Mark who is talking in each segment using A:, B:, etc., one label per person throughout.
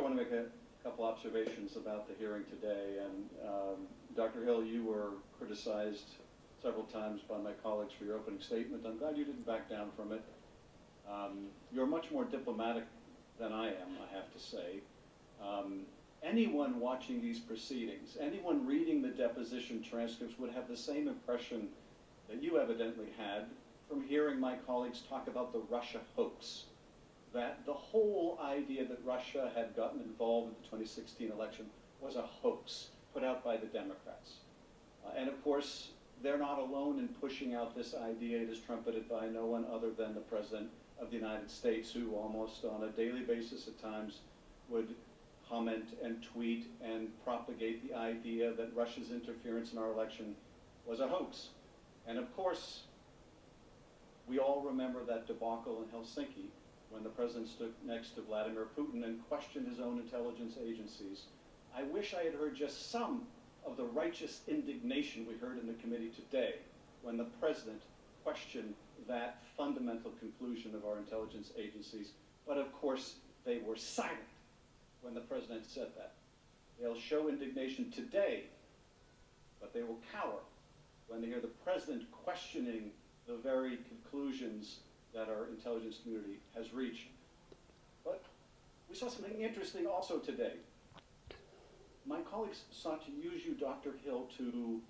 A: want to make a couple observations about the hearing today. And Dr. Hill, you were criticized several times by my colleagues for your opening statement. I'm glad you didn't back down from it. You're much more diplomatic than I am, I have to say. Anyone watching these proceedings, anyone reading the deposition transcripts would have the same impression that you evidently had from hearing my colleagues talk about the Russia hoax. That the whole idea that Russia had gotten involved in the 2016 election was a hoax put out by the Democrats. And of course, they're not alone in pushing out this idea. It is trumpeted by no one other than the President of the United States, who almost on a daily basis at times would comment and tweet and propagate the idea that Russia's interference in our election was a hoax. And of course, we all remember that debacle in Helsinki when the president stood next to Vladimir Putin and questioned his own intelligence agencies. I wish I had heard just some of the righteous indignation we heard in the committee today when the president questioned that fundamental conclusion of our intelligence agencies. But of course, they were silent when the president said that. They'll show indignation today, but they will cower when they hear the president questioning the very conclusions that our intelligence community has reached. But we saw something interesting also today. My colleagues sought to use you, Dr. Hill, to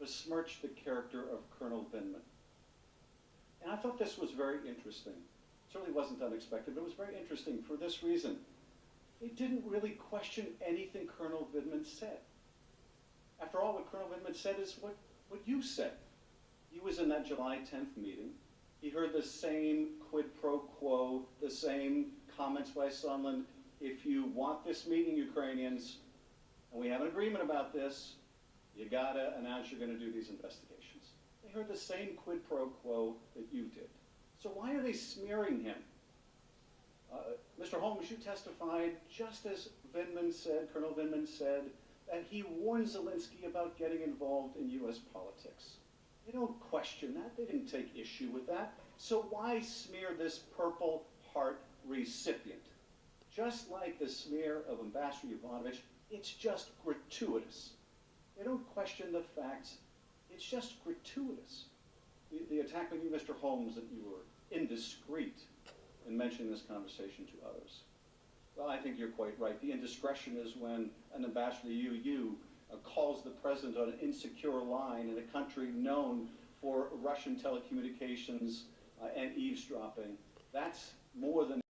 A: besmirch the character of Colonel Vindman. And I thought this was very interesting. Certainly wasn't unexpected, but it was very interesting for this reason. They didn't really question anything Colonel Vindman said. After all, what Colonel Vindman said is what you said. He was in that July 10th meeting. He heard the same quid pro quo, the same comments by Sondland. If you want this meeting, Ukrainians, and we have an agreement about this, you gotta announce you're gonna do these investigations. They heard the same quid pro quo that you did. So why are they smearing him? Mr. Holmes, you testified just as Vindman said, Colonel Vindman said, that he warned Zelensky about getting involved in U.S. politics. They don't question that. They didn't take issue with that. So why smear this Purple Heart recipient? Just like the smear of Ambassador Yovanovitch, it's just gratuitous. They don't question the facts. It's just gratuitous. The attack on you, Mr. Holmes, that you were indiscreet in mentioning this conversation to others. Well, I think you're quite right. The indiscretion is when an ambassador to you calls the president on an insecure line in a country known for Russian telecommunications and eavesdropping. That's more than